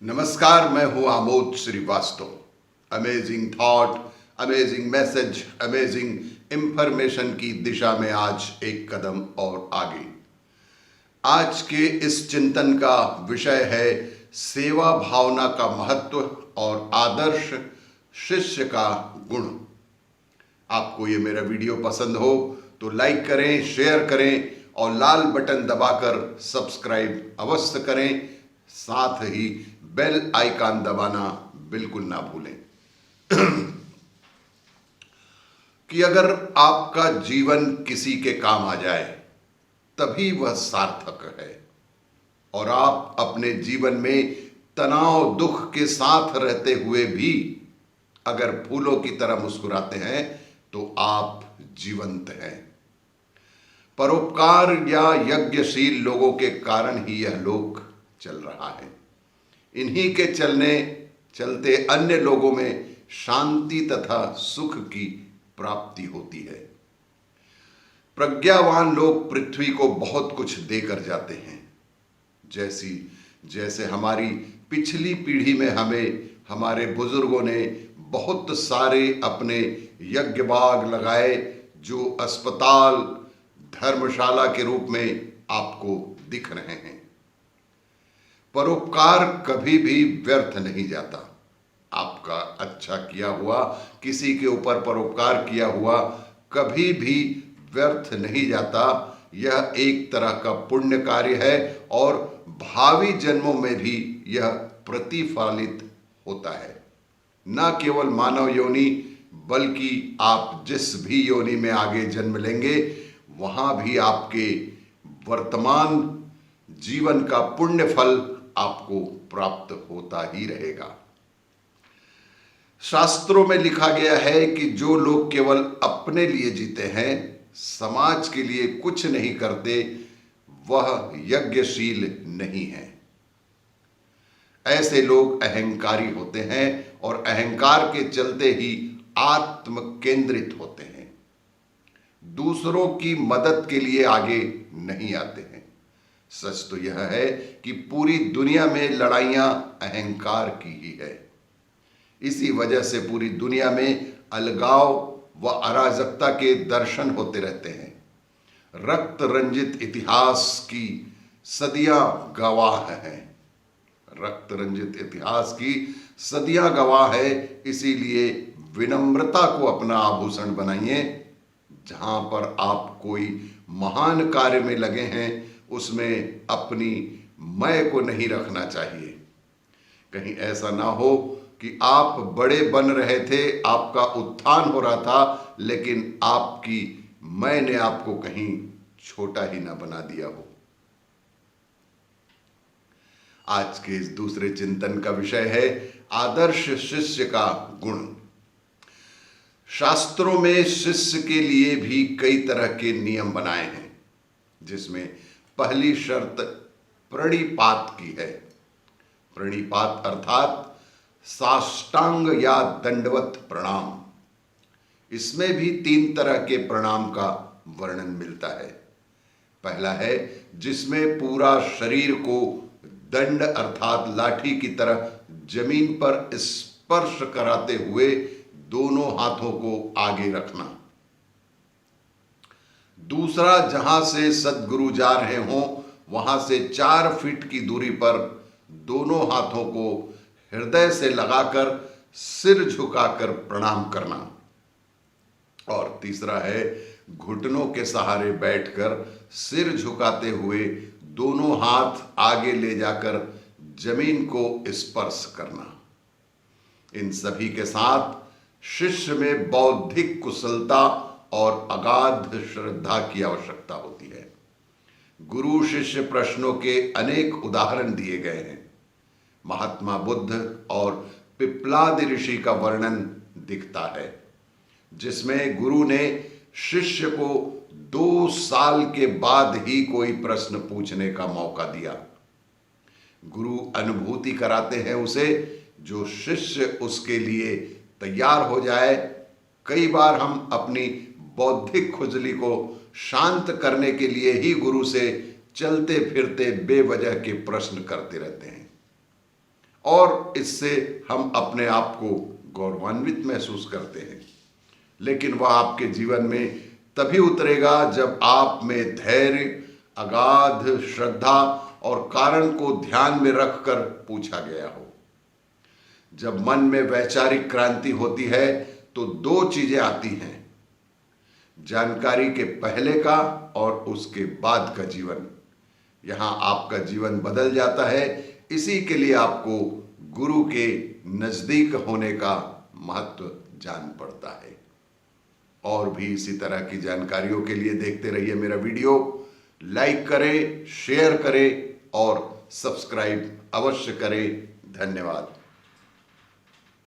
नमस्कार, मैं हूं Amod Srivastava. Amazing thought, amazing message, amazing information की दिशा में आज एक कदम और आगे। आज के इस चिंतन का विषय है सेवा भावना का महत्व और आदर्श शिष्य का गुण। आपको ये मेरा वीडियो पसंद हो तो लाइक करें, शेयर करें और लाल बटन दबाकर सब्सक्राइब अवश्य करें। साथ ही बेल आइकन दबाना बिल्कुल ना भूलें। कि अगर आपका जीवन किसी के काम आ जाए तभी वह सार्थक है, और आप अपने जीवन में तनाव दुख के साथ रहते हुए भी अगर फूलों की तरह मुस्कुराते हैं तो आप जीवंत हैं। परोपकार या यज्ञशील लोगों के कारण ही यह लोक चल रहा है। इन्हीं के चलते अन्य लोगों में शांति तथा सुख की प्राप्ति होती है। प्रज्ञावान लोग पृथ्वी को बहुत कुछ देकर जाते हैं। जैसे हमारी पिछली पीढ़ी में हमें हमारे बुजुर्गों ने बहुत सारे अपने यज्ञ बाग लगाए, जो अस्पताल धर्मशाला के रूप में आपको दिख रहे हैं। परोपकार कभी भी व्यर्थ नहीं जाता। आपका अच्छा किया हुआ, किसी के ऊपर परोपकार किया हुआ कभी भी व्यर्थ नहीं जाता। यह एक तरह का पुण्य कार्य है और भावी जन्मों में भी यह प्रतिफलित होता है। न केवल मानव योनि, बल्कि आप जिस भी योनि में आगे जन्म लेंगे वहां भी आपके वर्तमान जीवन का पुण्य फल आपको प्राप्त होता ही रहेगा। शास्त्रों में लिखा गया है कि जो लोग केवल अपने लिए जीते हैं, समाज के लिए कुछ नहीं करते, वह यज्ञशील नहीं है। ऐसे लोग अहंकारी होते हैं और अहंकार के चलते ही आत्म केंद्रित होते हैं। दूसरों की मदद के लिए आगे नहीं आते हैं। सच तो यह है कि पूरी दुनिया में लड़ाइयां अहंकार की ही है। इसी वजह से पूरी दुनिया में अलगाव व अराजकता के दर्शन होते रहते हैं। रक्त रंजित इतिहास की सदियां गवाह हैं। रक्त रंजित इतिहास की सदियां गवाह है। इसीलिए विनम्रता को अपना आभूषण बनाइए। जहां पर आप कोई महान कार्य में लगे हैं, उसमें अपनी मैं को नहीं रखना चाहिए। कहीं ऐसा ना हो कि आप बड़े बन रहे थे, आपका उत्थान हो रहा था, लेकिन आपकी मैं ने आपको कहीं छोटा ही ना बना दिया हो। आज के इस दूसरे चिंतन का विषय है आदर्श शिष्य का गुण। शास्त्रों में शिष्य के लिए भी कई तरह के नियम बनाए हैं, जिसमें पहली शर्त प्रणिपात की है। प्रणिपात अर्थात साष्टांग या दंडवत प्रणाम। इसमें भी 3 तरह के प्रणाम का वर्णन मिलता है। पहला है जिसमें पूरा शरीर को दंड अर्थात लाठी की तरह जमीन पर स्पर्श कराते हुए दोनों हाथों को आगे रखना। दूसरा, जहां से सद्गुरु जा रहे हों वहां से 4 फीट की दूरी पर दोनों हाथों को हृदय से लगाकर सिर झुकाकर प्रणाम करना। और तीसरा है घुटनों के सहारे बैठकर सिर झुकाते हुए दोनों हाथ आगे ले जाकर जमीन को स्पर्श करना। इन सभी के साथ शिष्य में बौद्धिक कुशलता और अगाध श्रद्धा की आवश्यकता होती है। गुरु शिष्य प्रश्नों के अनेक उदाहरण दिए गए हैं। महात्मा बुद्ध और पिप्लाद ऋषि का वर्णन दिखता है, जिसमें गुरु ने शिष्य को 2 साल के बाद ही कोई प्रश्न पूछने का मौका दिया। गुरु अनुभूति कराते हैं उसे, जो शिष्य उसके लिए तैयार हो जाए। कई बार हम अपनी बौद्धिक खुजली को शांत करने के लिए ही गुरु से चलते फिरते बेवजह के प्रश्न करते रहते हैं और इससे हम अपने आप को गौरवान्वित महसूस करते हैं। लेकिन वह आपके जीवन में तभी उतरेगा जब आप में धैर्य, अगाध श्रद्धा और कारण को ध्यान में रखकर पूछा गया हो। जब मन में वैचारिक क्रांति होती है तो दो चीजें आती हैं, जानकारी के पहले का और उसके बाद का जीवन। यहां आपका जीवन बदल जाता है। इसी के लिए आपको गुरु के नजदीक होने का महत्व जान पड़ता है। और भी इसी तरह की जानकारियों के लिए देखते रहिए मेरा वीडियो। लाइक करें, शेयर करें और सब्सक्राइब अवश्य करें। धन्यवाद।